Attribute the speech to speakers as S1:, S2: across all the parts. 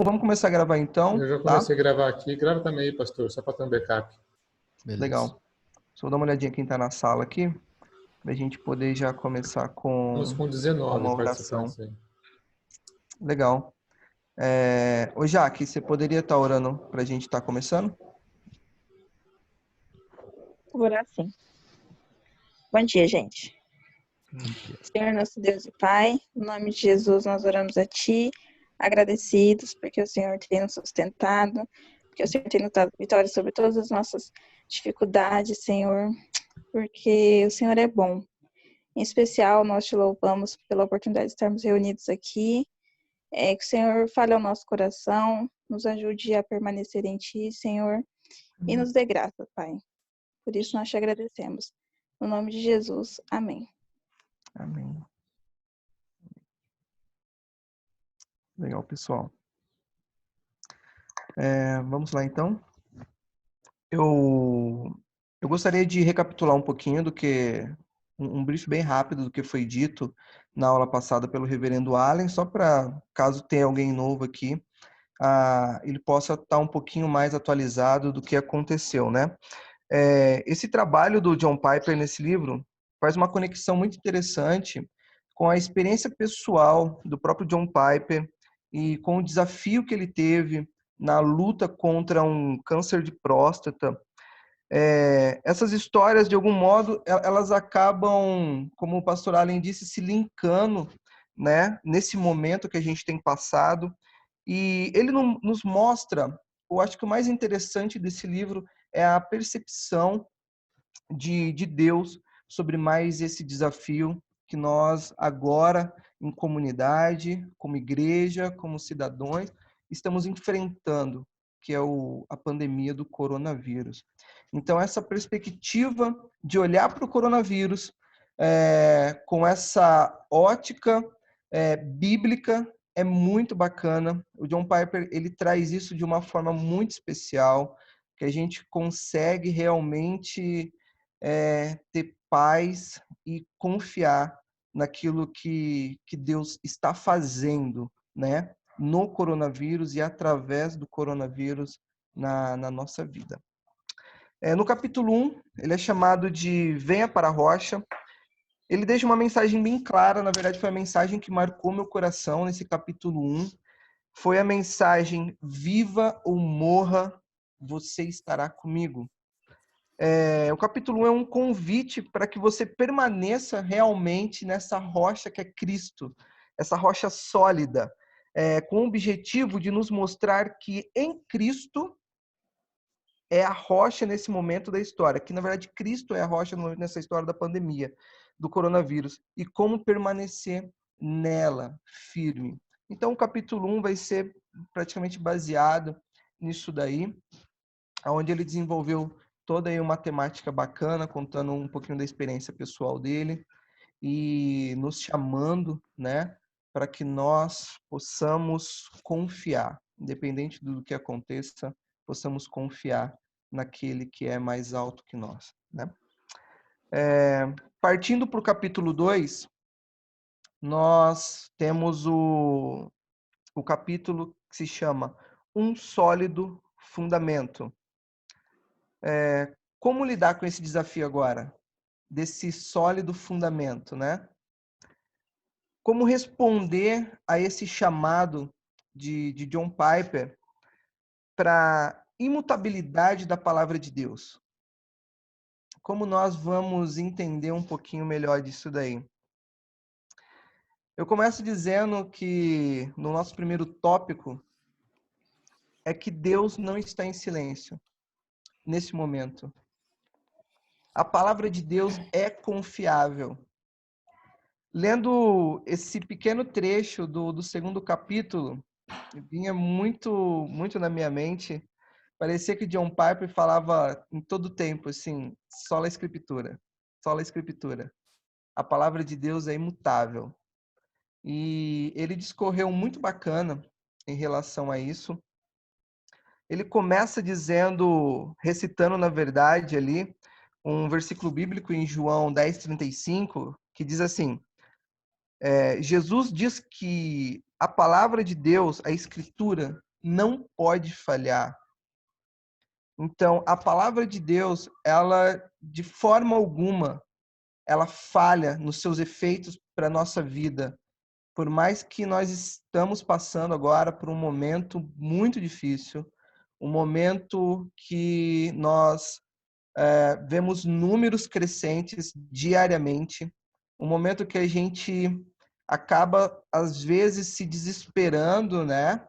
S1: Vamos começar a gravar então,
S2: Eu já
S1: tá?
S2: comecei a gravar aqui. Grava também aí, pastor, só para ter um backup.
S3: Beleza.
S1: Legal. Só vou dar uma olhadinha quem tá na sala aqui, pra gente poder já começar
S2: Estamos
S1: com
S2: com 19
S1: uma oração.
S2: participantes aí.
S1: Legal. Ô Jaque, você poderia estar orando pra gente estar começando?
S4: Vou orar sim. Bom dia, gente. Senhor, nosso Deus e Pai, em nome de Jesus, nós oramos a Ti, agradecidos porque o Senhor tem nos sustentado, porque o Senhor tem nos dado vitória sobre todas as nossas dificuldades, Senhor, porque o Senhor é bom. Em especial, nós te louvamos pela oportunidade de estarmos reunidos aqui, que o Senhor fale ao nosso coração, nos ajude a permanecer em Ti, Senhor, e nos dê graça, Pai. Por isso nós te agradecemos. No nome de Jesus, amém.
S1: Amém. Legal, pessoal. Vamos lá então. Eu gostaria de recapitular um pouquinho do que um brief bem rápido do que foi dito na aula passada pelo reverendo Allen, só para caso tenha alguém novo aqui, ele possa estar um pouquinho mais atualizado do que aconteceu, né? Esse trabalho do John Piper nesse livro faz uma conexão muito interessante com a experiência pessoal do próprio John Piper e com o desafio que ele teve na luta contra um câncer de próstata. Essas histórias, de algum modo, elas acabam, como o pastor Allen disse, se linkando, né, nesse momento que a gente tem passado. E ele nos mostra, eu acho que o mais interessante desse livro é a percepção de Deus sobre mais esse desafio que nós agora, em comunidade, como igreja, como cidadãos, estamos enfrentando, que é a pandemia do coronavírus. Então, essa perspectiva de olhar para o coronavírus com essa ótica bíblica é muito bacana. O John Piper, ele traz isso de uma forma muito especial, que a gente consegue realmente ter paz e confiar naquilo que Deus está fazendo, né, no coronavírus e através do coronavírus na nossa vida. No capítulo 1, ele é chamado de Venha para a Rocha. Ele deixa uma mensagem bem clara, na verdade foi a mensagem que marcou meu coração nesse capítulo 1. Foi a mensagem: viva ou morra, você estará comigo. O capítulo 1 é um convite para que você permaneça realmente nessa rocha que é Cristo, essa rocha sólida, com o objetivo de nos mostrar que em Cristo é a rocha nesse momento da história, que na verdade Cristo é a rocha nessa história da pandemia, do coronavírus, e como permanecer nela, firme. Então o capítulo 1 vai ser praticamente baseado nisso daí, onde ele desenvolveu toda aí uma temática bacana, contando um pouquinho da experiência pessoal dele e nos chamando, né, para que nós possamos confiar, independente do que aconteça, possamos confiar naquele que é mais alto que nós, né? Partindo para o capítulo 2, nós temos o capítulo que se chama Um Sólido Fundamento. Como lidar com esse desafio agora? Desse sólido fundamento, né? Como responder a esse chamado de John Piper para imutabilidade da palavra de Deus? Como nós vamos entender um pouquinho melhor disso daí? Eu começo dizendo que no nosso primeiro tópico é que Deus não está em silêncio nesse momento. A palavra de Deus é confiável. Lendo esse pequeno trecho do segundo capítulo, vinha muito na minha mente. Parecia que John Piper falava em todo tempo, assim, sola escritura, sola escritura. A palavra de Deus é imutável. E ele discorreu muito bacana em relação a isso. Ele começa dizendo, recitando, na verdade, ali, um versículo bíblico em João 10:35, que diz assim: Jesus diz que a palavra de Deus, a escritura, não pode falhar. Então, a palavra de Deus, ela, de forma alguma, ela falha nos seus efeitos para a nossa vida. Por mais que nós estamos passando agora por um momento muito difícil, um momento que nós vemos números crescentes diariamente, um momento que a gente acaba, às vezes, se desesperando, né?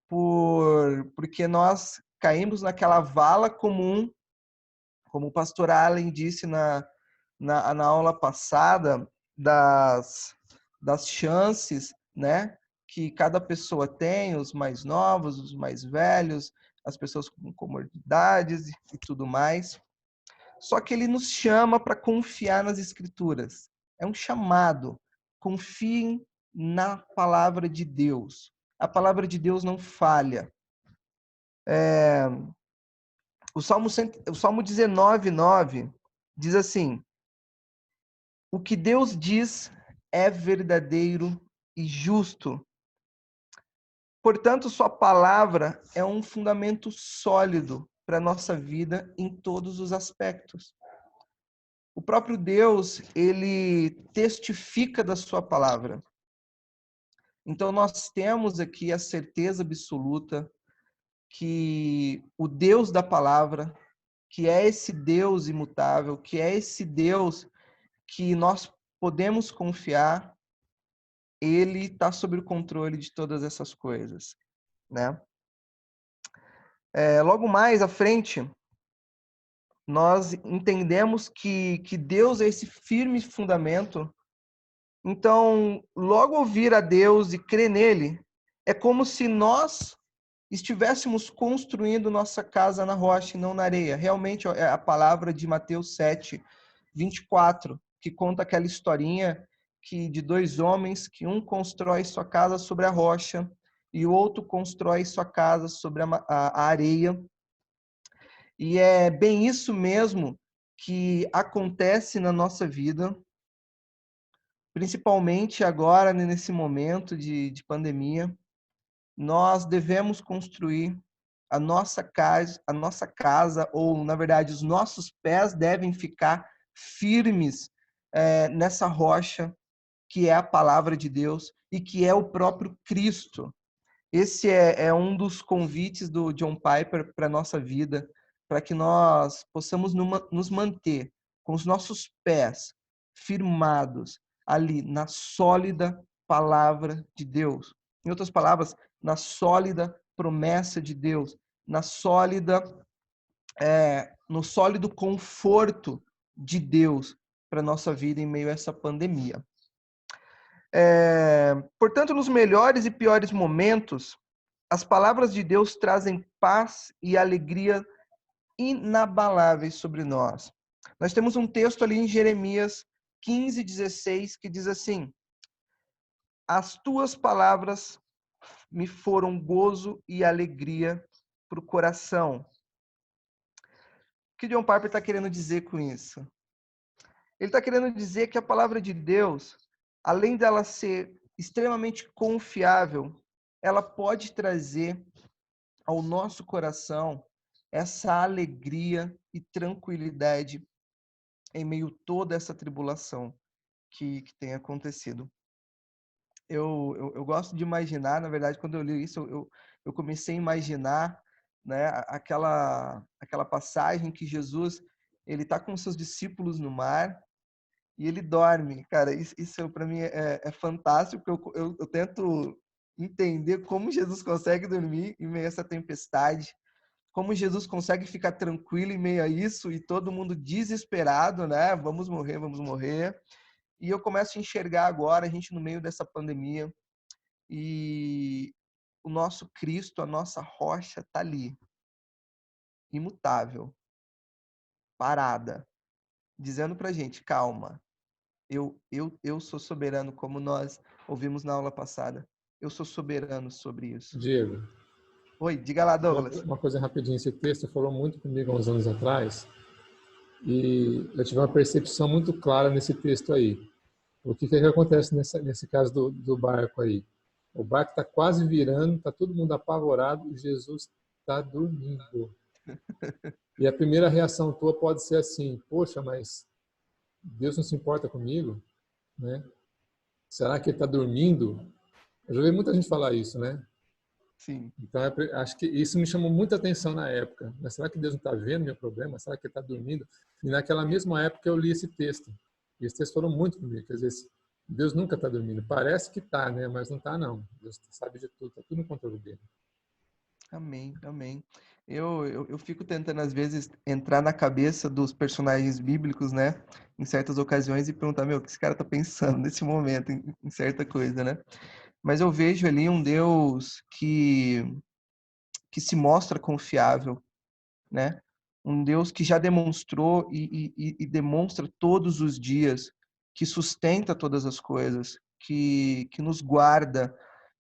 S1: Porque nós caímos naquela vala comum, como o pastor Allen disse na aula passada, das chances, né, que cada pessoa tem, os mais novos, os mais velhos, as pessoas com comorbidades e tudo mais. Só que ele nos chama para confiar nas Escrituras. É um chamado. Confiem na palavra de Deus. A palavra de Deus não falha. O Salmo 19:9 diz assim: o que Deus diz é verdadeiro e justo. Portanto, sua palavra é um fundamento sólido para a nossa vida em todos os aspectos. O próprio Deus, ele testifica da sua palavra. Então, nós temos aqui a certeza absoluta que o Deus da palavra, que é esse Deus imutável, que é esse Deus que nós podemos confiar, ele está sob o controle de todas essas coisas, né? Logo mais à frente, nós entendemos que Deus é esse firme fundamento. Então, logo ouvir a Deus e crer nele é como se nós estivéssemos construindo nossa casa na rocha e não na areia. Realmente é a palavra de Mateus 7:24, que conta aquela historinha de dois homens, que um constrói sua casa sobre a rocha e o outro constrói sua casa sobre a areia. E é bem isso mesmo que acontece na nossa vida, principalmente agora, nesse momento de pandemia. Nós devemos construir a nossa casa, ou, na verdade, os nossos pés devem ficar firmes nessa rocha, que é a palavra de Deus e que é o próprio Cristo. Esse é um dos convites do John Piper para a nossa vida, para que nós possamos nos manter com os nossos pés firmados ali na sólida palavra de Deus. Em outras palavras, na sólida promessa de Deus, no sólido conforto de Deus para a nossa vida em meio a essa pandemia. Portanto, nos melhores e piores momentos, as palavras de Deus trazem paz e alegria inabaláveis sobre nós. Nós temos um texto ali em Jeremias 15:16 que diz assim: as tuas palavras me foram gozo e alegria para o coração. O que John Piper está querendo dizer com isso? Ele está querendo dizer que a palavra de Deus, além dela ser extremamente confiável, ela pode trazer ao nosso coração essa alegria e tranquilidade em meio a toda essa tribulação que tem acontecido. Eu gosto de imaginar, na verdade, quando eu li isso, eu comecei a imaginar, né, aquela passagem que Jesus ele está com seus discípulos no mar e ele dorme. Cara, isso para mim é fantástico, porque eu tento entender como Jesus consegue dormir em meio a essa tempestade, como Jesus consegue ficar tranquilo em meio a isso e todo mundo desesperado, né? Vamos morrer, vamos morrer. E eu começo a enxergar agora a gente no meio dessa pandemia e o nosso Cristo, a nossa rocha está ali, imutável, parada, dizendo pra gente, calma, eu sou soberano, como nós ouvimos na aula passada. Eu sou soberano sobre isso.
S2: Diego,
S1: Oi, diga lá, Douglas.
S2: uma coisa rapidinho. Esse texto falou muito comigo há uns anos atrás e eu tive uma percepção muito clara nesse texto aí. O que acontece nesse caso do barco aí? O barco está quase virando, está todo mundo apavorado e Jesus está dormindo. E a primeira reação tua pode ser assim: poxa, mas Deus não se importa comigo, né? Será que ele está dormindo? Eu já ouvi muita gente falar isso, né?
S1: Sim.
S2: Então, acho que isso me chamou muita atenção na época. Mas será que Deus não está vendo meu problema? Será que ele está dormindo? E naquela mesma época eu li esse texto. E esses textos foram muito comigo. Quer dizer, Deus nunca está dormindo. Parece que está, né? Mas não está, não. Deus sabe de tudo, está tudo no controle dele.
S1: Amém, amém. Eu fico tentando, às vezes, entrar na cabeça dos personagens bíblicos, né? Em certas ocasiões e perguntar, meu, o que esse cara tá pensando nesse momento, em certa coisa, né? Mas eu vejo ali um Deus que se mostra confiável, né? Um Deus que já demonstrou e demonstra todos os dias, que sustenta todas as coisas, que nos guarda,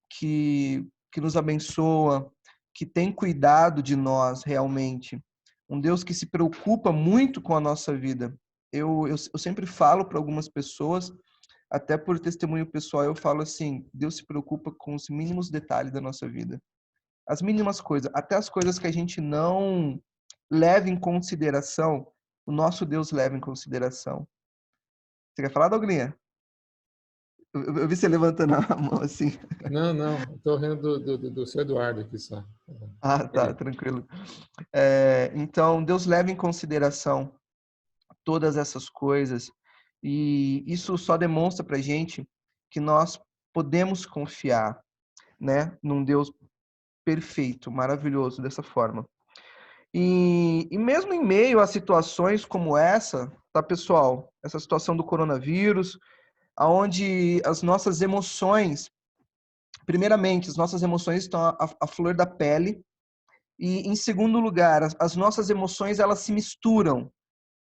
S1: que nos abençoa, que tem cuidado de nós realmente. Um Deus que se preocupa muito com a nossa vida. Eu sempre falo para algumas pessoas, até por testemunho pessoal, eu falo assim: Deus se preocupa com os mínimos detalhes da nossa vida. As mínimas coisas, até as coisas que a gente não leva em consideração, o nosso Deus leva em consideração. Você quer falar, Douglinha? Eu vi você levantando a mão assim.
S2: Não, não. Estou rindo do seu Eduardo aqui só.
S1: Ah, tá, tranquilo. Então, Deus leva em consideração todas essas coisas e isso só demonstra pra gente que nós podemos confiar, né, num Deus perfeito, maravilhoso dessa forma. E mesmo em meio a situações como essa, tá, pessoal? Essa situação do coronavírus, aonde as nossas emoções, primeiramente, as nossas emoções estão à flor da pele, e em segundo lugar, as nossas emoções elas se misturam.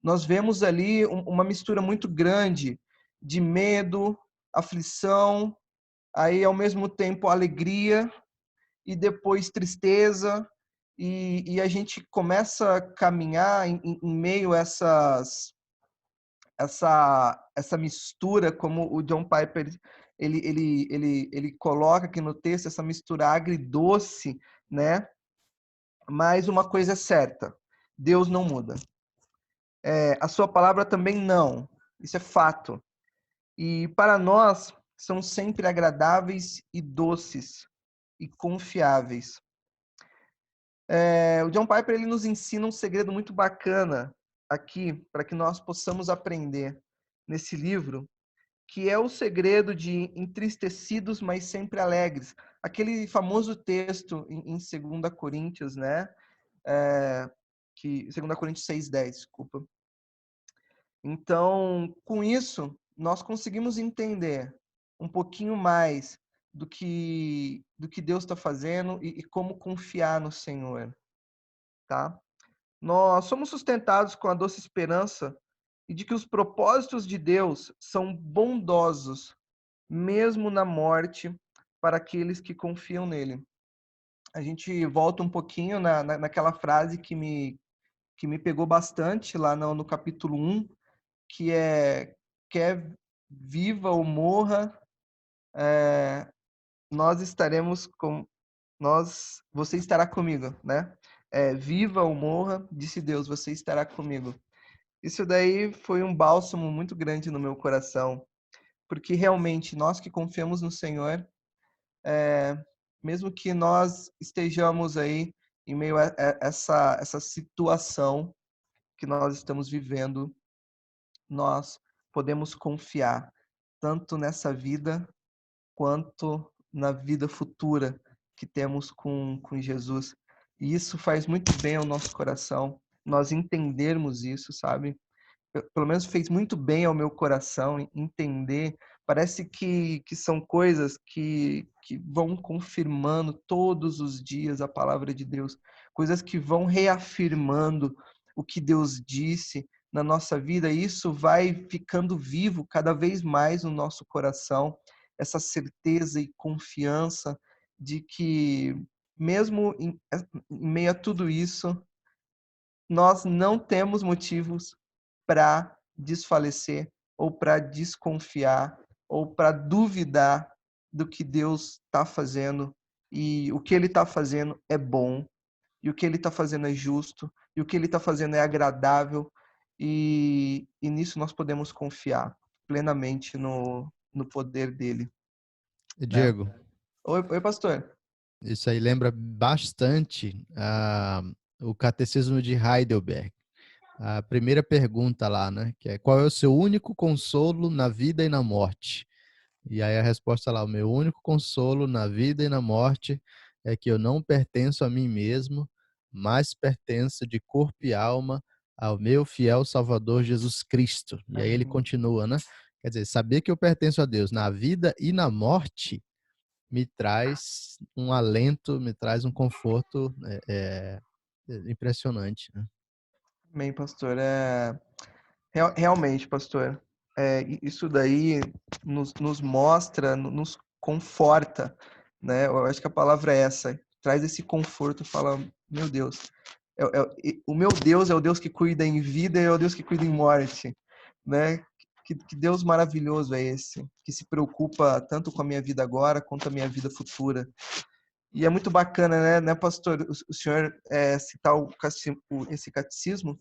S1: Nós vemos ali uma mistura muito grande de medo, aflição, aí ao mesmo tempo alegria e depois tristeza, e a gente começa a caminhar em meio a essa mistura, como o John Piper ele coloca aqui no texto, essa mistura agridoce, né? Mas uma coisa é certa, Deus não muda. A sua palavra também não, isso é fato. E para nós, são sempre agradáveis e doces e confiáveis. O John Piper ele nos ensina um segredo muito bacana aqui para que nós possamos aprender nesse livro, que é o segredo de entristecidos, mas sempre alegres. Aquele famoso texto em 2 Coríntios, né? 2 Coríntios 6:10, desculpa. Então, com isso, nós conseguimos entender um pouquinho mais do que Deus está fazendo e como confiar no Senhor, tá? Nós somos sustentados com a doce esperança e de que os propósitos de Deus são bondosos, mesmo na morte, para aqueles que confiam nele. A gente volta um pouquinho naquela frase que me pegou bastante lá no capítulo 1, que é: quer viva ou morra, nós estaremos com você estará comigo, né? Viva ou morra, disse Deus, você estará comigo. Isso daí foi um bálsamo muito grande no meu coração, porque realmente nós que confiamos no Senhor, mesmo que nós estejamos aí em meio a essa situação que nós estamos vivendo, nós podemos confiar tanto nessa vida quanto na vida futura que temos com Jesus. E isso faz muito bem ao nosso coração, nós entendermos isso, sabe? Pelo menos fez muito bem ao meu coração entender. Parece que são coisas que vão confirmando todos os dias a palavra de Deus, coisas que vão reafirmando o que Deus disse na nossa vida, e isso vai ficando vivo cada vez mais no nosso coração, essa certeza e confiança de que, mesmo em meio a tudo isso, nós não temos motivos para desfalecer ou para desconfiar ou para duvidar do que Deus está fazendo, e o que ele está fazendo é bom, e o que ele está fazendo é justo, e o que ele está fazendo é agradável, e nisso nós podemos confiar plenamente no poder dele, né?
S3: Diego,
S1: Oi, pastor.
S3: isso aí lembra bastante o Catecismo de Heidelberg. A primeira pergunta lá, né? Que é: qual é o seu único consolo na vida e na morte? E aí a resposta lá: o meu único consolo na vida e na morte é que eu não pertenço a mim mesmo, mas pertenço de corpo e alma ao meu fiel Salvador Jesus Cristo. E aí ele continua, né? Quer dizer, saber que eu pertenço a Deus na vida e na morte me traz um alento, me traz um conforto impressionante, né?
S1: Amém, pastor. Realmente, pastor, isso daí nos mostra, nos conforta, né? Eu acho que a palavra é essa, traz esse conforto, fala, meu Deus, o meu Deus é o Deus que cuida em vida e é o Deus que cuida em morte, né? Que Deus maravilhoso é esse, que se preocupa tanto com a minha vida agora quanto a minha vida futura. E é muito bacana, né, pastor, o senhor citar esse catecismo,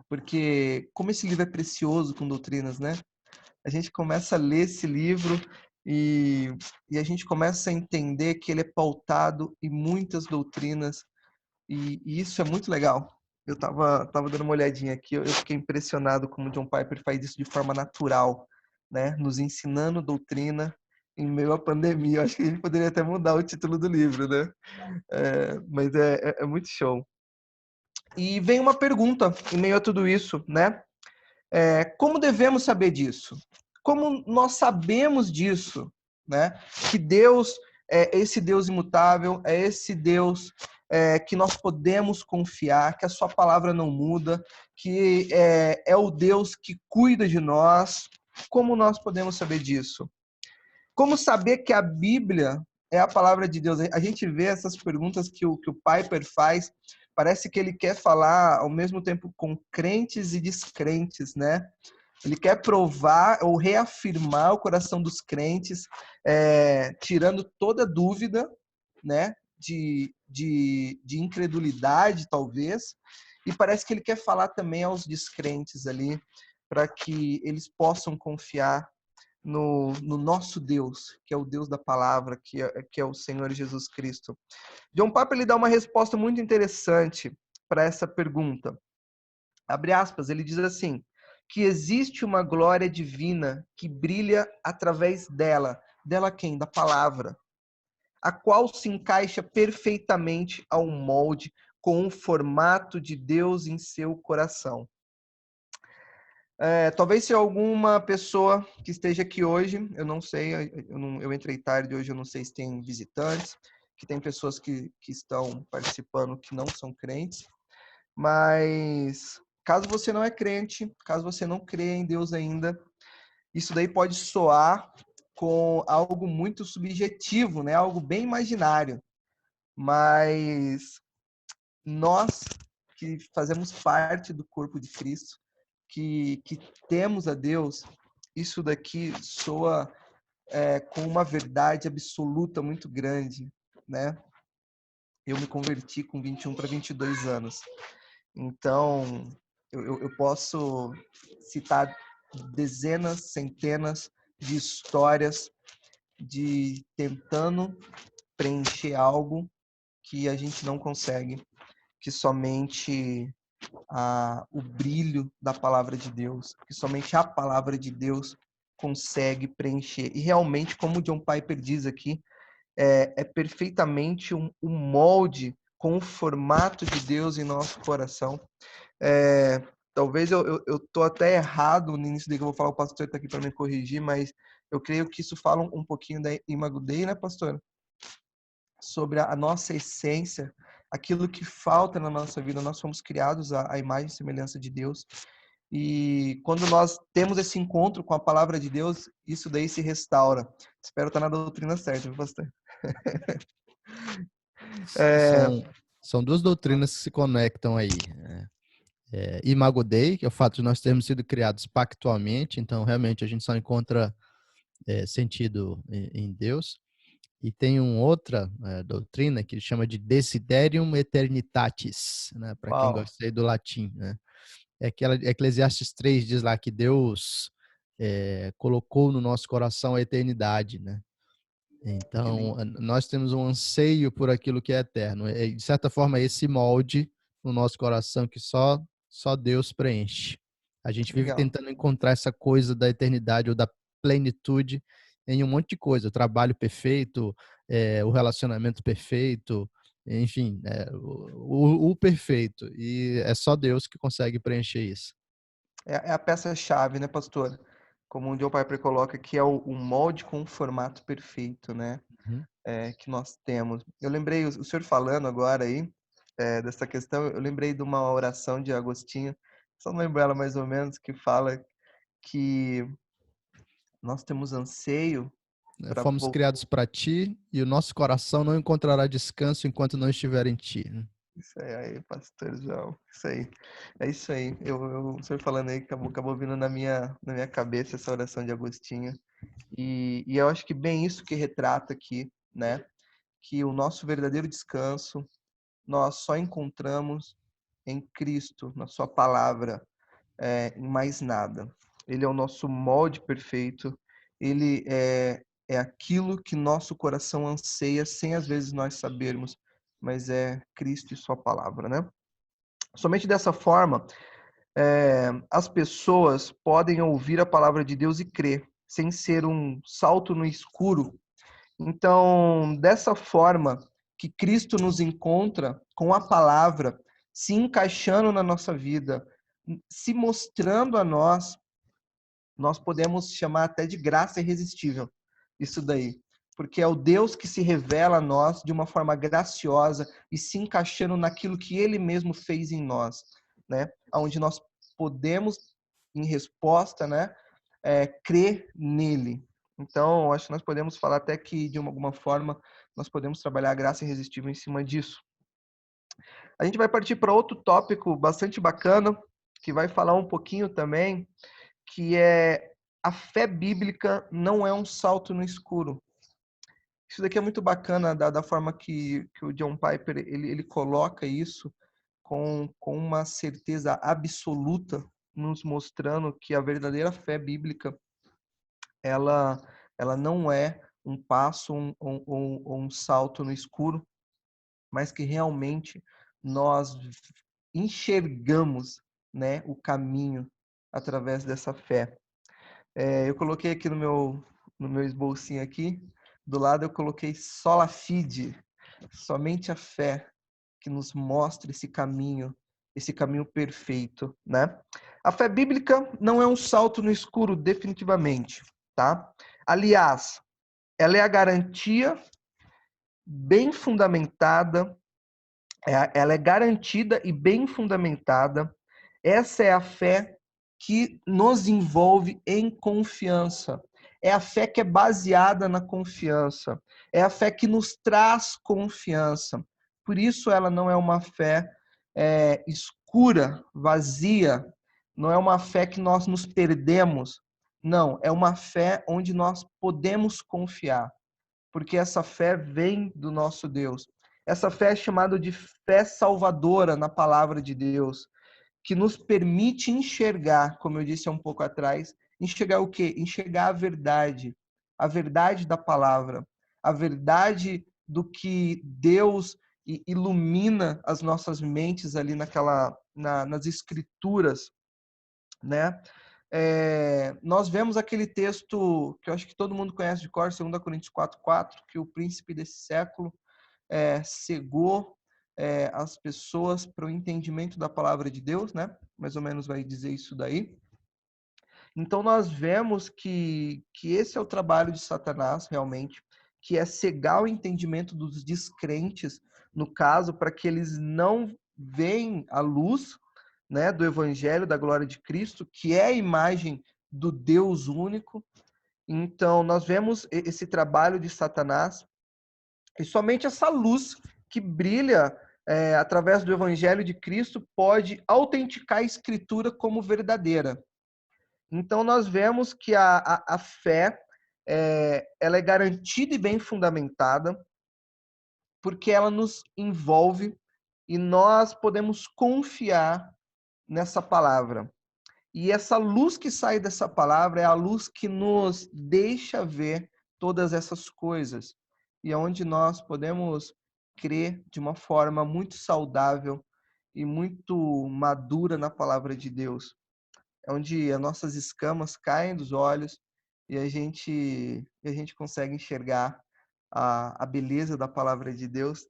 S1: porque como esse livro é precioso com doutrinas, né? A gente começa a ler esse livro e a gente começa a entender que ele é pautado em muitas doutrinas e isso é muito legal. Eu tava dando uma olhadinha aqui, eu fiquei impressionado como John Piper faz isso de forma natural, né? Nos ensinando doutrina em meio à pandemia. Eu acho que a gente poderia até mudar o título do livro, né? Mas é muito show. E vem uma pergunta em meio a tudo isso, né? Como devemos saber disso? Como nós sabemos disso, né? Que Deus é esse Deus imutável, é esse Deus que nós podemos confiar, que a sua palavra não muda, que é o Deus que cuida de nós. Como nós podemos saber disso? Como saber que a Bíblia é a palavra de Deus? A gente vê essas perguntas que o Piper faz, parece que ele quer falar ao mesmo tempo com crentes e descrentes, né? Ele quer provar ou reafirmar o coração dos crentes, tirando toda dúvida, né? De incredulidade, talvez. E parece que ele quer falar também aos descrentes ali, para que eles possam confiar no nosso Deus, que é o Deus da palavra, que é o Senhor Jesus Cristo. John Piper ele dá uma resposta muito interessante para essa pergunta. Abre aspas, ele diz assim, que existe uma glória divina que brilha através dela. Dela quem? Da palavra. A qual se encaixa perfeitamente ao molde com o formato de Deus em seu coração. Talvez se alguma pessoa que esteja aqui hoje, eu não sei, eu entrei tarde hoje, eu não sei se tem visitantes, que tem pessoas que estão participando que não são crentes, mas caso você não é crente, caso você não crê em Deus ainda, isso daí pode soar com algo muito subjetivo, né? Algo bem imaginário, mas nós que fazemos parte do corpo de Cristo, que temos a Deus, isso daqui soa com uma verdade absoluta muito grande, né? Eu me converti com 21 para 22 anos. Então, eu posso citar dezenas, centenas de histórias de tentando preencher algo que a gente não consegue, que somente o brilho da palavra de Deus, que somente a palavra de Deus consegue preencher. E realmente, como o John Piper diz aqui, é perfeitamente um molde com o formato de Deus em nosso coração. Talvez eu tô até errado no início do que eu vou falar, o pastor está aqui para me corrigir, mas eu creio que isso fala um pouquinho da Imago Dei, né, pastor? Sobre a nossa essência, aquilo que falta na nossa vida. Nós fomos criados à imagem e semelhança de Deus. E quando nós temos esse encontro com a palavra de Deus, isso daí se restaura. Espero estar na doutrina certa, viu, pastor?
S3: São duas doutrinas que se conectam aí. Imago Dei, que é o fato de nós termos sido criados pactualmente, então realmente a gente só encontra sentido em Deus. E tem uma outra doutrina que ele chama de Desiderium Eternitatis, né? Para quem
S1: Uau,
S3: gosta aí do latim, né? É aquela Eclesiastes 3 diz lá que Deus colocou no nosso coração a eternidade, né?
S1: que
S3: Então,
S1: lindo.
S3: nós temos um anseio por aquilo que é eterno. De certa forma, esse molde no nosso coração que só Deus preenche. A gente vive
S1: Legal.
S3: tentando encontrar essa coisa da eternidade ou da plenitude em um monte de coisa. O trabalho perfeito, o relacionamento perfeito, enfim, o perfeito. E é só Deus que consegue preencher isso.
S1: É a peça-chave, né, pastor? Como o John Piper coloca, que é o molde com o formato perfeito, né?
S3: Uhum.
S1: Que nós temos. Eu lembrei, o senhor falando agora aí, dessa questão, eu lembrei de uma oração de Agostinho, só não lembro ela mais ou menos, que fala que nós temos anseio para
S3: Fomos
S1: voltar.
S3: criados para ti e o nosso coração não encontrará descanso enquanto não estiver em ti, né?
S1: Isso aí, pastorzão. Isso aí. É isso aí. O senhor falando aí, acabou vindo na minha cabeça essa oração de Agostinho. E eu acho que bem isso que retrata aqui, né? Que o nosso verdadeiro descanso nós só encontramos em Cristo, na sua palavra, em mais nada. Ele é o nosso molde perfeito, ele é aquilo que nosso coração anseia, sem às vezes nós sabermos, mas é Cristo e sua palavra, né? Somente dessa forma, as pessoas podem ouvir a palavra de Deus e crer, sem ser um salto no escuro. Então, dessa forma que Cristo nos encontra com a palavra, se encaixando na nossa vida, se mostrando a nós podemos chamar até de graça irresistível isso daí. Porque é o Deus que se revela a nós de uma forma graciosa e se encaixando naquilo que Ele mesmo fez em nós, né? Onde nós podemos, em resposta, né, crer nele. Então, acho que nós podemos falar até que, de alguma forma, nós podemos trabalhar a graça irresistível em cima disso. A gente vai partir para outro tópico bastante bacana, que vai falar um pouquinho também, que é a fé bíblica não é um salto no escuro. Isso daqui é muito bacana da forma que o John Piper ele coloca isso com uma certeza absoluta, nos mostrando que a verdadeira fé bíblica ela, ela não é um passo, um salto no escuro, mas que realmente nós enxergamos, né, o caminho através dessa fé. Eu coloquei aqui no meu esbocinho aqui, do lado eu coloquei sola fide, somente a fé que nos mostra esse caminho perfeito, né? A fé bíblica não é um salto no escuro, definitivamente, tá? Aliás, ela é a garantia bem fundamentada, ela é garantida e bem fundamentada. Essa é a fé que nos envolve em confiança. É a fé que é baseada na confiança. É a fé que nos traz confiança. Por isso ela não é uma fé escura, vazia. Não é uma fé que nós nos perdemos. Não, é uma fé onde nós podemos confiar. Porque essa fé vem do nosso Deus. Essa fé é chamada de fé salvadora na palavra de Deus, que nos permite enxergar, como eu disse há um pouco atrás, enxergar o quê? Enxergar a verdade da palavra, a verdade do que Deus ilumina as nossas mentes ali nas escrituras, né? Nós vemos aquele texto que eu acho que todo mundo conhece de cor, 2 Coríntios 4:4, que o príncipe desse século cegou as pessoas para o entendimento da palavra de Deus, né? Mais ou menos vai dizer isso daí. Então nós vemos que esse é o trabalho de Satanás, realmente, que é cegar o entendimento dos descrentes, no caso, para que eles não veem a luz, né, do evangelho da glória de Cristo, que é a imagem do Deus único. Então nós vemos esse trabalho de Satanás e somente essa luz que brilha através do Evangelho de Cristo pode autenticar a Escritura como verdadeira. Então, nós vemos que a fé ela é garantida e bem fundamentada, porque ela nos envolve e nós podemos confiar nessa palavra. E essa luz que sai dessa palavra é a luz que nos deixa ver todas essas coisas. E é onde nós podemos crer de uma forma muito saudável e muito madura na palavra de Deus. É onde as nossas escamas caem dos olhos e a gente consegue enxergar a beleza da palavra de Deus.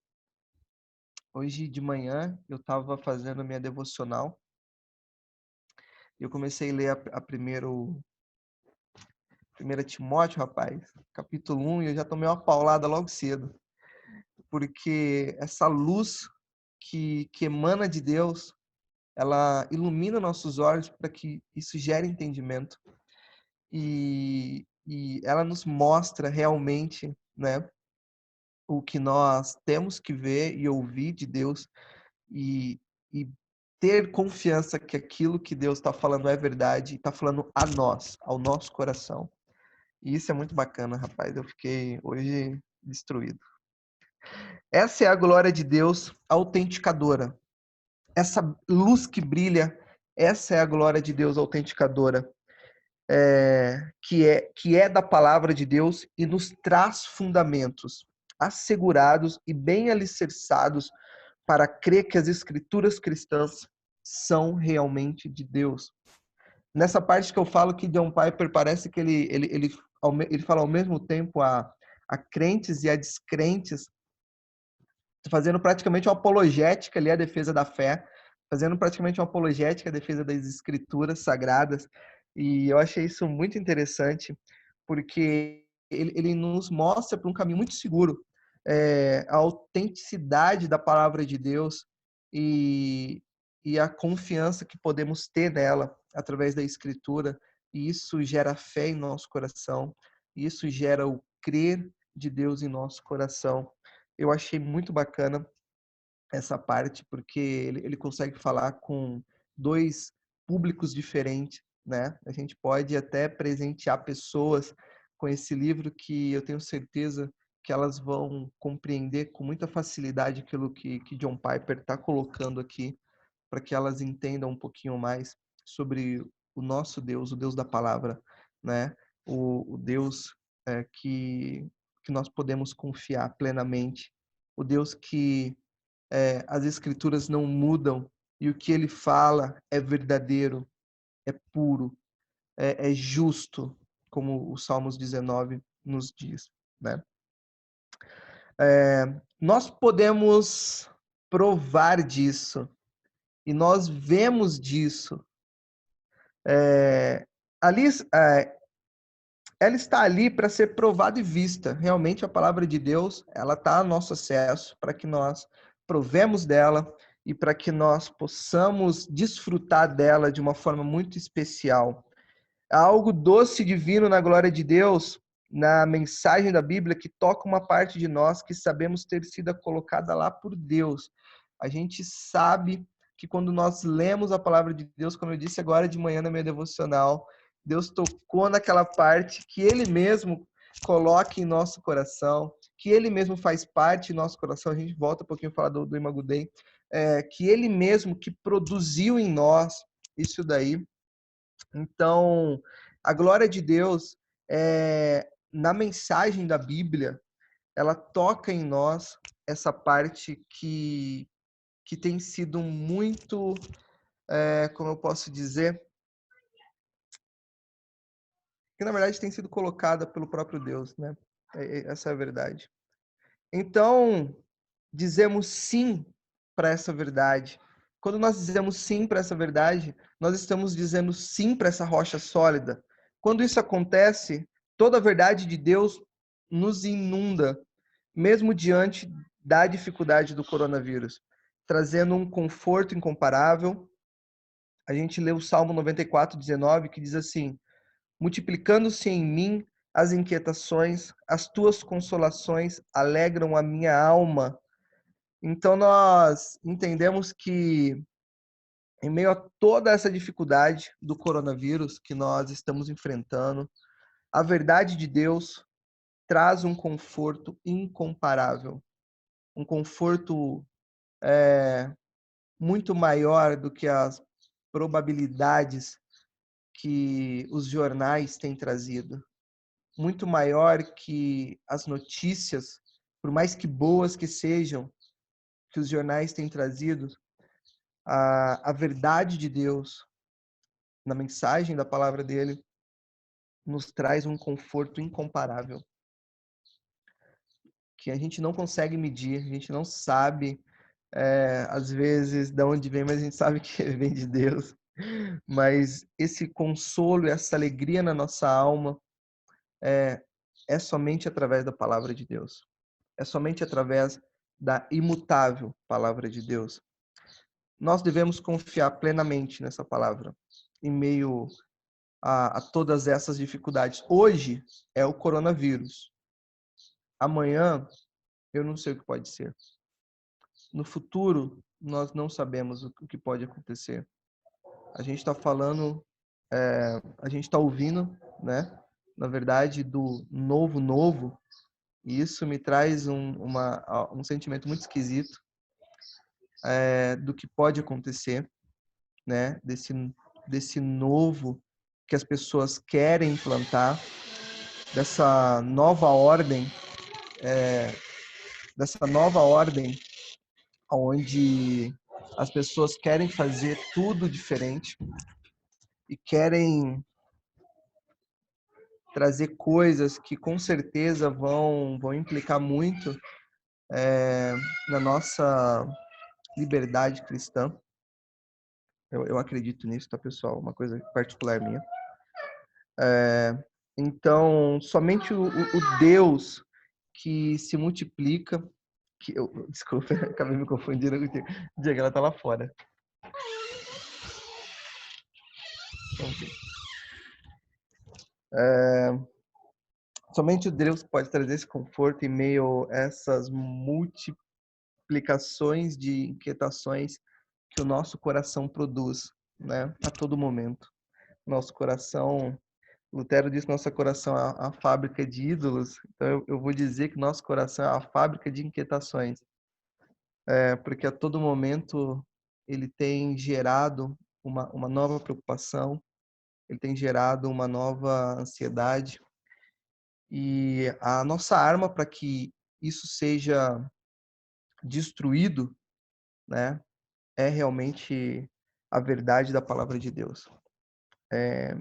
S1: Hoje de manhã eu estava fazendo a minha devocional e eu comecei a ler a primeira Timóteo, rapaz, capítulo 1, e eu já tomei uma paulada logo cedo, porque essa luz que emana de Deus, ela ilumina nossos olhos para que isso gere entendimento e ela nos mostra realmente, né, o que nós temos que ver e ouvir de Deus e ter confiança que aquilo que Deus está falando é verdade e está falando a nós, ao nosso coração. E isso é muito bacana, rapaz. Eu fiquei hoje destruído. Essa é a glória de Deus autenticadora. Essa luz que brilha, essa é a glória de Deus autenticadora, que é da palavra de Deus e nos traz fundamentos assegurados e bem alicerçados para crer que as escrituras cristãs são realmente de Deus. Nessa parte que eu falo que John Piper parece que ele fala ao mesmo tempo a crentes e a descrentes, fazendo praticamente uma apologética ali à defesa da fé, fazendo praticamente uma apologética à defesa das escrituras sagradas. E eu achei isso muito interessante, porque ele nos mostra por um caminho muito seguro a autenticidade da palavra de Deus e a confiança que podemos ter nela através da escritura. E isso gera fé em nosso coração, e isso gera o crer de Deus em nosso coração. Eu achei muito bacana essa parte, porque ele consegue falar com dois públicos diferentes, né? A gente pode até presentear pessoas com esse livro que eu tenho certeza que elas vão compreender com muita facilidade aquilo que John Piper está colocando aqui, para que elas entendam um pouquinho mais sobre o nosso Deus, o Deus da palavra, né? O Deus que nós podemos confiar plenamente, o Deus que as escrituras não mudam e o que ele fala é verdadeiro, é puro, é justo, como o Salmos 19 nos diz, né? Nós podemos provar disso e nós vemos disso. Ali, ela está ali para ser provada e vista. Realmente a palavra de Deus, ela está a nosso acesso para que nós provemos dela e para que nós possamos desfrutar dela de uma forma muito especial. Há algo doce e divino na glória de Deus, na mensagem da Bíblia, que toca uma parte de nós que sabemos ter sido colocada lá por Deus. A gente sabe que quando nós lemos a palavra de Deus, como eu disse agora de manhã na minha devocional, Deus tocou naquela parte que Ele mesmo coloca em nosso coração, que Ele mesmo faz parte em nosso coração. A gente volta um pouquinho a falar do Imagudei, que Ele mesmo que produziu em nós isso daí. Então, a glória de Deus, na mensagem da Bíblia, ela toca em nós essa parte que tem sido muito, como eu posso dizer, que na verdade tem sido colocada pelo próprio Deus, né? Essa é a verdade. Então, dizemos sim para essa verdade. Quando nós dizemos sim para essa verdade, nós estamos dizendo sim para essa rocha sólida. Quando isso acontece, toda a verdade de Deus nos inunda, mesmo diante da dificuldade do coronavírus, trazendo um conforto incomparável. A gente lê o Salmo 94:19, que diz assim: multiplicando-se em mim as inquietações, as tuas consolações alegram a minha alma. Então nós entendemos que em meio a toda essa dificuldade do coronavírus que nós estamos enfrentando, A verdade de Deus traz um conforto incomparável, um conforto muito maior do que as probabilidades que os jornais têm trazido, muito maior que as notícias, por mais que boas que sejam, que os jornais têm trazido. A verdade de Deus, na mensagem da palavra dele, nos traz um conforto incomparável, que a gente não consegue medir, a gente não sabe, às vezes, de onde vem, mas a gente sabe que vem de Deus. Mas esse consolo, essa alegria na nossa alma é somente através da palavra de Deus. É somente através da imutável palavra de Deus. Nós devemos confiar plenamente nessa palavra, em meio a todas essas dificuldades. Hoje é o coronavírus. Amanhã, eu não sei o que pode ser. No futuro, nós não sabemos o que pode acontecer. A gente está falando, a gente está ouvindo, né? Na verdade, do novo, e isso me traz um sentimento muito esquisito do que pode acontecer, né? Desse novo que as pessoas querem implantar, dessa nova ordem, onde as pessoas querem fazer tudo diferente e querem trazer coisas que com certeza vão implicar muito na nossa liberdade cristã. Eu acredito nisso, tá, pessoal? Uma coisa particular minha. Então, somente o Deus que se multiplica, desculpa, acabei me confundindo com o Diego, ela tá lá fora. Somente o Deus pode trazer esse conforto em meio a essas multiplicações de inquietações que o nosso coração produz, né, a todo momento. Nosso coração, Lutero disse que nosso coração é a fábrica de ídolos, então eu vou dizer que nosso coração é a fábrica de inquietações, porque a todo momento ele tem gerado uma nova preocupação, ele tem gerado uma nova ansiedade, e a nossa arma para que isso seja destruído, né, é realmente a verdade da palavra de Deus.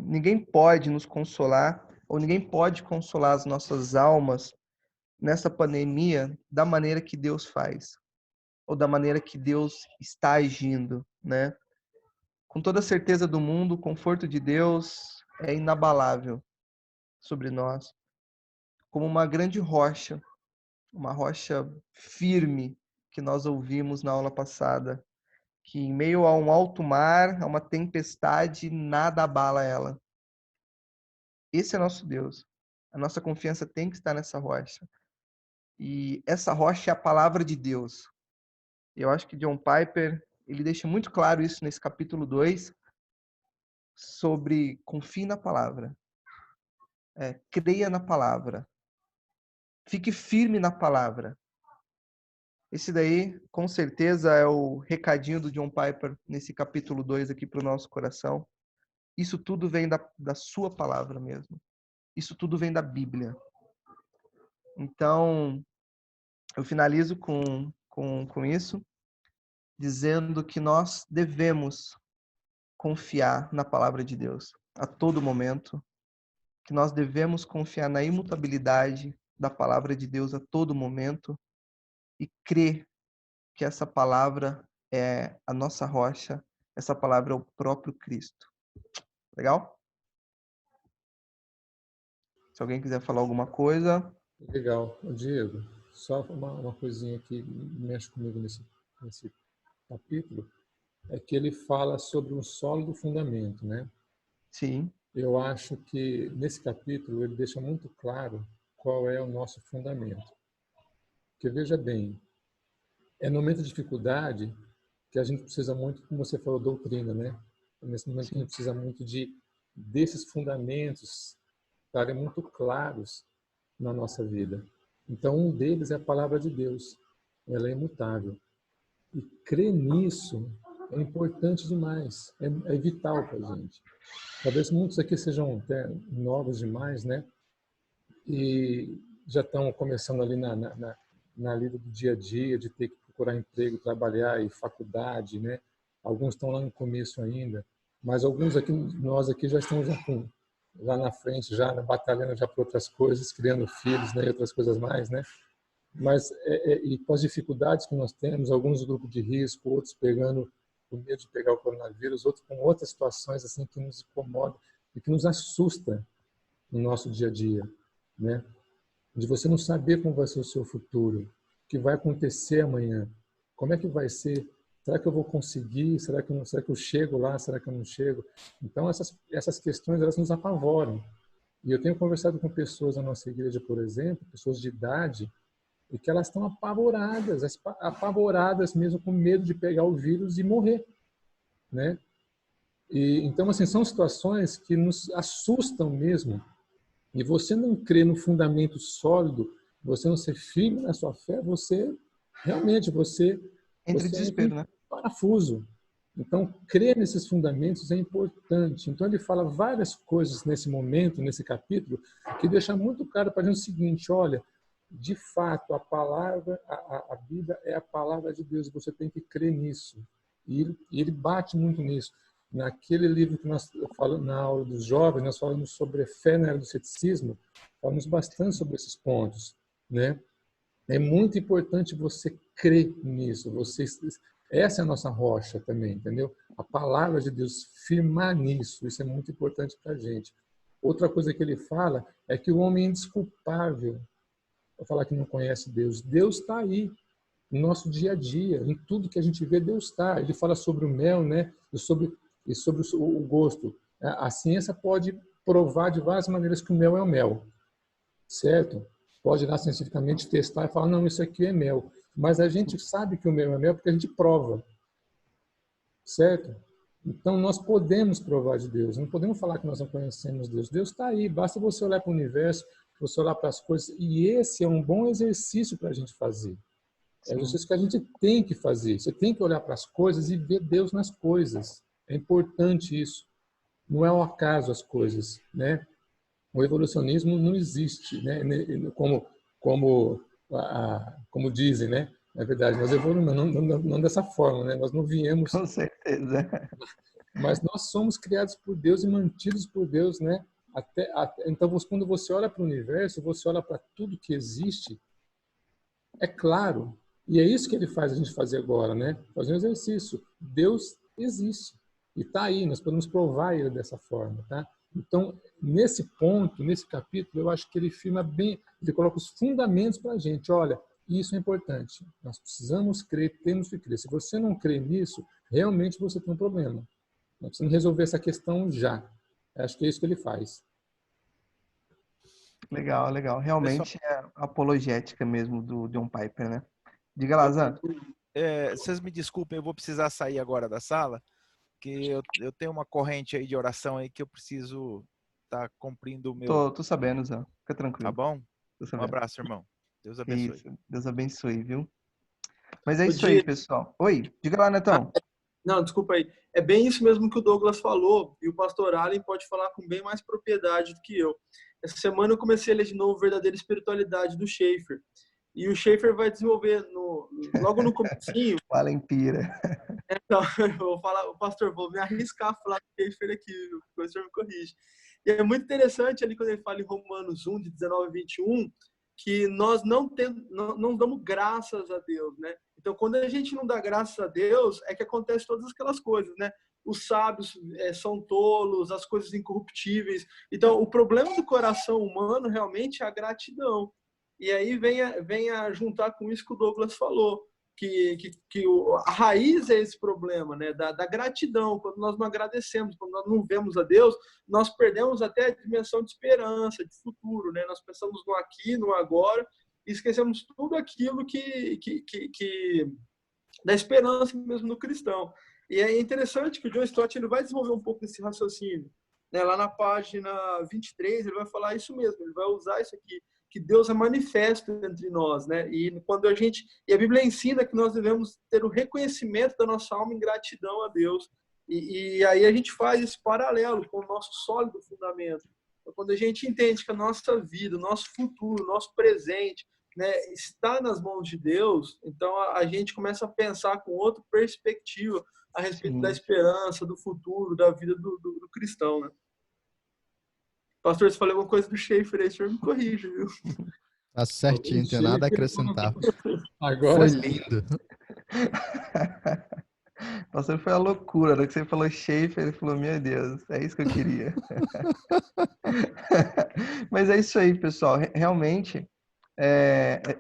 S1: Ninguém pode nos consolar, ou ninguém pode consolar as nossas almas nessa pandemia da maneira que Deus faz, ou da maneira que Deus está agindo, né? Com toda a certeza do mundo, o conforto de Deus é inabalável sobre nós, como uma grande rocha, uma rocha firme que nós ouvimos na aula passada, que em meio a um alto mar, a uma tempestade, nada abala ela. Esse é nosso Deus. A nossa confiança tem que estar nessa rocha. E essa rocha é a palavra de Deus. Eu acho que John Piper, ele deixa muito claro isso nesse capítulo 2, sobre confie na palavra. Creia na palavra. Fique firme na palavra. Esse daí, com certeza, é o recadinho do John Piper nesse capítulo 2 aqui para o nosso coração. Isso tudo vem da sua palavra mesmo. Isso tudo vem da Bíblia. Então, eu finalizo com isso, dizendo que nós devemos confiar na palavra de Deus a todo momento, que nós devemos confiar na imutabilidade da palavra de Deus a todo momento e crer que essa palavra é a nossa rocha, essa palavra é o próprio Cristo. Legal? Se alguém quiser falar alguma coisa.
S2: Legal. Diego, só uma coisinha que mexe comigo nesse capítulo, é que ele fala sobre um sólido fundamento, né?
S1: Sim.
S2: Eu acho que nesse capítulo ele deixa muito claro qual é o nosso fundamento. Porque veja bem, é no momento de dificuldade que a gente precisa muito, como você falou, doutrina, né? É nesse momento que a gente precisa muito desses fundamentos estarem muito claros na nossa vida. Então, um deles é a palavra de Deus. Ela é imutável. E crer nisso é importante demais, é vital para a gente. Talvez muitos aqui sejam até novos demais, né? E já estão começando ali na lida do dia a dia, de ter que procurar emprego, trabalhar e faculdade, né? Alguns estão lá no começo ainda, mas alguns aqui, nós aqui já estamos já na frente, já batalhando já por outras coisas, criando filhos, né? E outras coisas mais, né? Mas e com as dificuldades que nós temos, alguns no grupo de risco, outros pegando o medo de pegar o coronavírus, outros com outras situações assim que nos incomodam e que nos assusta no nosso dia a dia, né? De você não saber como vai ser o seu futuro, o que vai acontecer amanhã, como é que vai ser, será que eu vou conseguir, será que eu chego lá, será que eu não chego? Então essas questões elas nos apavoram. E eu tenho conversado com pessoas da nossa igreja, por exemplo, pessoas de idade, e que elas estão apavoradas mesmo, com medo de pegar o vírus e morrer, né? E então assim são situações que nos assustam mesmo. E você não crê no fundamento sólido, você não ser firme na sua fé, você realmente
S1: Entre
S2: você
S1: desespero, né?
S2: parafuso. Então, crer nesses fundamentos é importante. Então, ele fala várias coisas nesse momento, nesse capítulo, que deixa muito claro para a gente o seguinte: olha, de fato, a palavra, a Bíblia é a palavra de Deus, você tem que crer nisso. E ele bate muito nisso. Naquele livro que nós falamos na aula dos jovens, nós falamos sobre fé na era do ceticismo, falamos bastante sobre esses pontos, né? É muito importante você crer nisso. Essa é a nossa rocha também, entendeu? A palavra de Deus, firmar nisso, isso é muito importante para a gente. Outra coisa que ele fala é que o homem é indesculpável. Vou falar que não conhece Deus. Deus está aí, no nosso dia a dia, em tudo que a gente vê, Deus está. Ele fala sobre o mel, né? E sobre o gosto. A ciência pode provar de várias maneiras que o mel é o mel, certo? Pode ir lá cientificamente testar e falar, não, isso aqui é mel. Mas a gente sabe que o mel é mel porque a gente prova, certo? Então, nós podemos provar de Deus. Não podemos falar que nós não conhecemos Deus. Deus está aí. Basta você olhar para o universo, você olhar para as coisas. E esse é um bom exercício para a gente fazer. É um exercício que a gente tem que fazer. Você tem que olhar para as coisas e ver Deus nas coisas. É importante isso. Não é ao acaso as coisas, né? O evolucionismo não existe, né? Como dizem, né? É verdade, nós evoluímos, não dessa forma, né? Nós não viemos...
S1: Com certeza.
S2: Mas nós somos criados por Deus e mantidos por Deus, né? Então, quando você olha para o universo, você olha para tudo que existe, é claro. E é isso que ele faz a gente fazer agora, né? Fazer um exercício. Deus existe. E está aí, nós podemos provar ele dessa forma, tá? Então, nesse ponto, nesse capítulo, eu acho que ele firma bem, ele coloca os fundamentos para a gente. Olha, isso é importante. Nós precisamos crer, temos que crer. Se você não crê nisso, realmente você tem um problema. Nós precisamos resolver essa questão já. Eu acho que é isso que ele faz.
S1: Legal, legal. Realmente é a apologética mesmo do John Piper, né? Diga lá, Zan.
S5: Vocês me desculpem, eu vou precisar sair agora da sala, que eu tenho uma corrente aí de oração aí que eu preciso estar cumprindo o meu...
S1: Tô sabendo, Zan. Fica tranquilo.
S5: Tá bom?
S1: Tô
S5: Um
S1: sabendo.
S5: abraço, irmão. Deus abençoe.
S1: Isso. Deus abençoe, viu? Mas é isso aí, pessoal. Oi, diga lá, Netão.
S6: Não, desculpa aí. É bem isso mesmo que o Douglas falou, e o pastor Allen pode falar com bem mais propriedade do que eu. Essa semana eu comecei a ler de novo Verdadeira Espiritualidade do Schaeffer. E o Schaeffer vai desenvolver logo no comecinho...
S1: O Allen pira.
S6: Então, eu vou falar, pastor, vou me arriscar a falar do Schaeffer aqui, o professor me corrige. E é muito interessante ali quando ele fala em Romanos 1, de 19 a 21, que nós não damos graças a Deus, né? Então, quando a gente não dá graças a Deus, é que acontece todas aquelas coisas, né? Os sábios são tolos, as coisas incorruptíveis. Então, o problema do coração humano realmente é a gratidão. E aí vem a juntar com isso que o Douglas falou, que a raiz é esse problema, né? Da gratidão. Quando nós não agradecemos, quando nós não vemos a Deus, nós perdemos até a dimensão de esperança, de futuro, né? Nós pensamos no aqui, no agora, e esquecemos tudo aquilo que dá esperança mesmo no cristão. E é interessante que o John Stott ele vai desenvolver um pouco esse raciocínio. né, lá na página 23, ele vai falar isso mesmo, ele vai usar isso aqui, que Deus é manifesto entre nós, né? E a Bíblia ensina que nós devemos ter o reconhecimento da nossa alma em gratidão a Deus. E aí a gente faz esse paralelo com o nosso sólido fundamento. Então, quando a gente entende que a nossa vida, o nosso futuro, o nosso presente, né, está nas mãos de Deus, então a gente começa a pensar com outra perspectiva a respeito da esperança, do futuro, da vida do cristão, né? Pastor, se falei alguma coisa do Schaefer aí, o senhor me corrige, viu?
S3: Tá certinho, não tem nada a acrescentar.
S2: Agora
S3: Foi lindo.
S1: Pastor, foi a loucura. Na hora que você falou Schaefer, ele falou, meu Deus, é isso que eu queria. Mas é isso aí, pessoal. Realmente,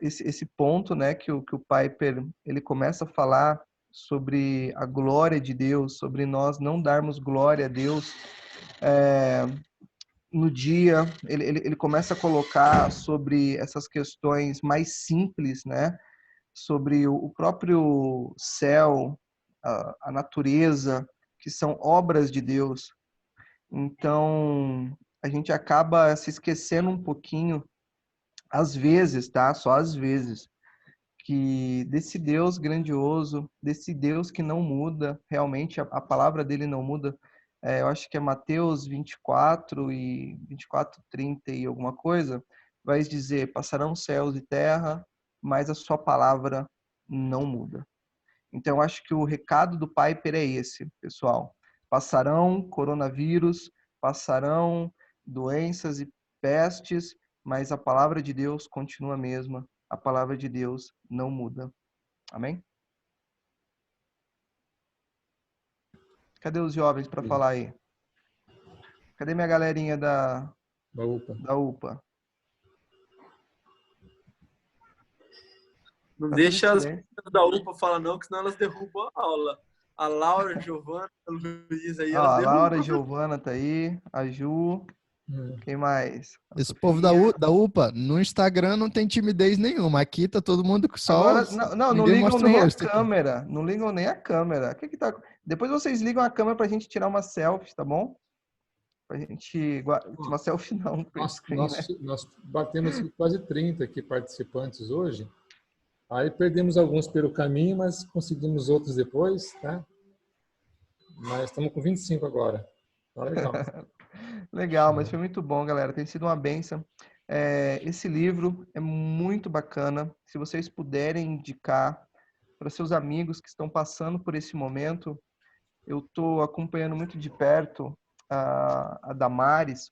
S1: esse ponto, né, que o Piper ele começa a falar sobre a glória de Deus, sobre nós não darmos glória a Deus, no dia, ele começa a colocar sobre essas questões mais simples, né, sobre o próprio céu, a natureza, que são obras de Deus. Então, a gente acaba se esquecendo um pouquinho, às vezes, tá? Só às vezes, que desse Deus grandioso, desse Deus que não muda, realmente a palavra dele não muda. Eu acho que é Mateus 24, 30 e alguma coisa, vai dizer, passarão céus e terra, mas a sua palavra não muda. Então, eu acho que o recado do Piper é esse, pessoal. Passarão coronavírus, passarão doenças e pestes, mas a palavra de Deus continua a mesma. A palavra de Deus não muda. Amém? Cadê os jovens para falar aí? Cadê minha galerinha da UPA?
S6: Não
S1: Tá
S6: deixa as
S1: silêncio.
S6: meninas da UPA falar não, que senão elas derrubam a aula. A Laura, a Giovana, a Luísa aí, elas
S1: A
S6: derrubam.
S1: Laura, a Giovana tá aí, a Ju, quem mais?
S3: Esse povo da UPA, no Instagram não tem timidez nenhuma. Aqui tá todo mundo só...
S1: Agora, não
S3: ninguém
S1: ligam
S3: mostra o
S1: nem a
S3: rosto aqui.
S1: câmera. Não ligam nem a câmera. O que tá... Depois vocês ligam a câmera pra gente tirar uma selfie, tá bom? Pra gente... Uma selfie não,
S2: nós batemos quase 30 aqui participantes hoje. Aí perdemos alguns pelo caminho, mas conseguimos outros depois, tá? Mas estamos com 25 agora. Tá legal.
S1: Legal, mas foi muito bom, galera. Tem sido uma bênção. Esse livro é muito bacana. Se vocês puderem indicar para seus amigos que estão passando por esse momento, eu estou acompanhando muito de perto a Damares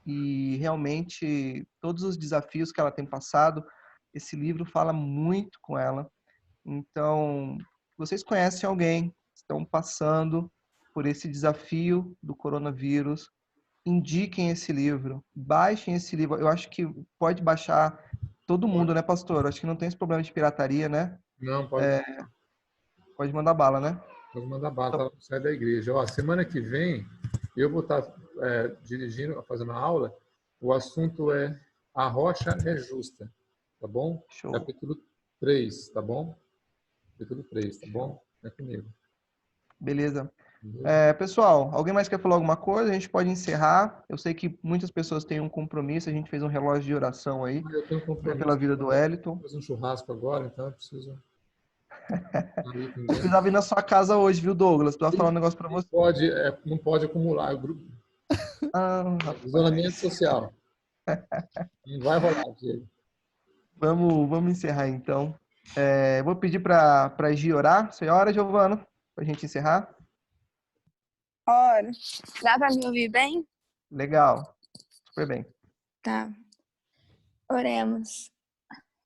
S1: e realmente todos os desafios que ela tem passado, esse livro fala muito com ela. Então, vocês conhecem alguém que estão passando por esse desafio do coronavírus, indiquem esse livro, baixem esse livro. Eu acho que pode baixar todo mundo, né, pastor? Eu acho que não tem esse problema de pirataria, né?
S2: Não, pode.
S1: Pode mandar bala, né?
S2: Pode mandar bala, tá? Sai da igreja. Ó, semana que vem eu vou estar dirigindo, fazendo a aula. O assunto é A Rocha é Justa, tá bom?
S1: Show.
S2: Capítulo 3, tá bom? Capítulo 3, tá bom? É comigo.
S1: Beleza. Pessoal, alguém mais quer falar alguma coisa? A gente pode encerrar. Eu sei que muitas pessoas têm um compromisso. A gente fez um relógio de oração aí.
S2: Eu tenho um compromisso
S1: pela vida do Wellington.
S2: Fazer um churrasco agora, então eu preciso...
S1: Eu precisava ir na sua casa hoje, viu, Douglas? Precisava falar um negócio para você.
S2: Não pode acumular o grupo. Isolamento social. Não vai rolar, Diego.
S1: Vamos encerrar, então. Vou pedir para a Gi orar. Você ora, Giovana, para a gente encerrar?
S4: Ora. Dá para me ouvir bem?
S1: Legal. Super bem.
S4: Tá. Oremos.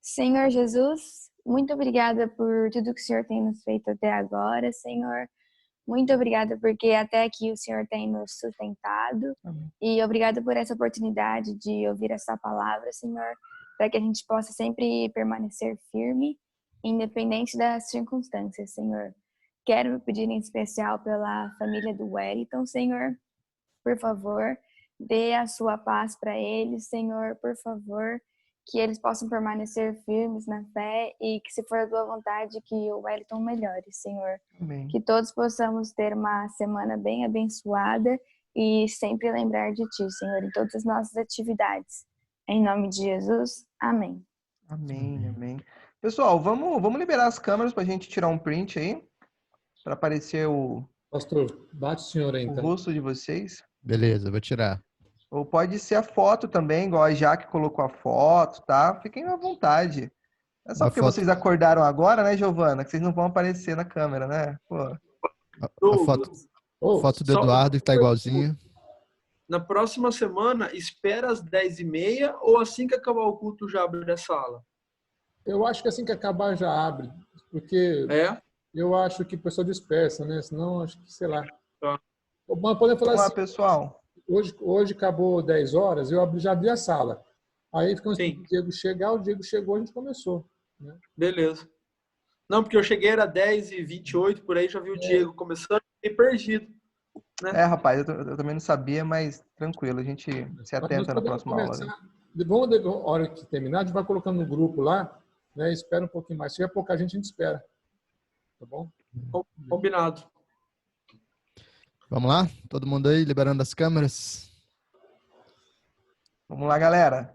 S4: Senhor Jesus, muito obrigada por tudo que o Senhor tem nos feito até agora, Senhor. Muito obrigada porque até aqui o Senhor tem nos sustentado.
S1: Amém.
S4: E obrigada por essa oportunidade de ouvir essa palavra, Senhor, para que a gente possa sempre permanecer firme, independente das circunstâncias, Senhor. Quero pedir em especial pela família do Wellington, Senhor. Por favor, dê a sua paz para eles, Senhor, por favor, que eles possam permanecer firmes na fé e que, se for a tua vontade, que o Wellington melhore, Senhor.
S1: Amém.
S4: Que todos possamos ter uma semana bem abençoada
S7: e sempre lembrar de Ti, Senhor, em todas as nossas atividades. Em nome de Jesus, amém.
S1: Amém, amém. Pessoal, vamos liberar as câmeras para a gente tirar um print aí, para aparecer o
S2: Pastor, bate o senhor aí, então.
S1: rosto de vocês.
S3: Beleza, vou tirar.
S1: Ou pode ser a foto também, igual a Jaque colocou a foto, tá? Fiquem à vontade. É só
S3: A
S1: porque
S3: foto-
S1: vocês acordaram agora, né, Giovana? Que vocês não vão aparecer na câmera, né? Pô.
S3: A foto do
S6: Só-
S3: Eduardo que tá igualzinho.
S6: Na próxima semana, espera às 10h30 ou assim que acabar o culto já abre a sala?
S2: Eu acho que assim que acabar já abre, porque
S6: É?
S2: eu acho que o pessoal dispersa, né? Senão, acho que, sei lá.
S6: Tá.
S2: Mas podemos falar
S1: Vamos lá,
S2: assim,
S1: pessoal.
S2: hoje acabou 10 horas, já abri a sala. Aí ficamos
S6: Sim.
S2: esperando o Diego chegar, o Diego chegou, a gente começou.
S6: Beleza. Não, porque eu cheguei, era 10h28, por aí já vi o Diego começando, fiquei perdido.
S1: É, rapaz, eu também não sabia, mas tranquilo, a gente se
S2: Mas nós
S1: atenta na
S2: podemos
S1: próxima aula. Né?
S2: Vamos, a hora que terminar, a gente vai colocando no grupo lá, né? Espera um pouquinho mais. Se tiver pouca gente, a gente espera. Tá bom?
S6: Combinado.
S3: Vamos lá? Todo mundo aí, liberando as câmeras.
S1: Vamos lá, galera.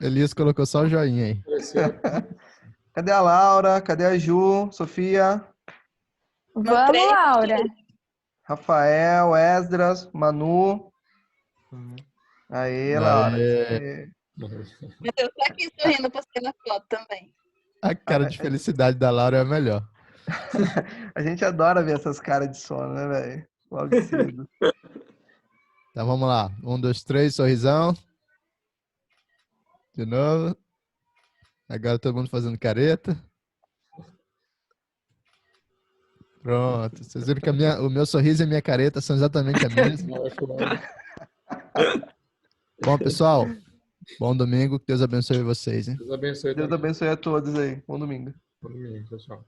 S3: Elias colocou só o joinha aí.
S1: Cadê a Laura? Cadê a Ju? Sofia?
S7: Vamos,
S4: trem.
S7: Laura.
S1: Rafael, Esdras, Manu. Aê, Laura.
S3: Aê.
S4: Eu tô aqui sorrindo pra você na foto também.
S3: A cara de felicidade da Laura é a melhor.
S1: A gente adora ver essas caras de sono, né, velho? Logo cedo.
S3: Então vamos lá. 1, 2, 3, sorrisão. De novo. Agora todo mundo fazendo careta. Pronto. Vocês viram que o meu sorriso e a minha careta são exatamente a mesma. Bom, pessoal. Bom domingo. Que Deus abençoe vocês. Hein?
S2: Deus abençoe.
S1: Deus abençoe a todos aí. Bom domingo.
S2: Bom domingo, pessoal.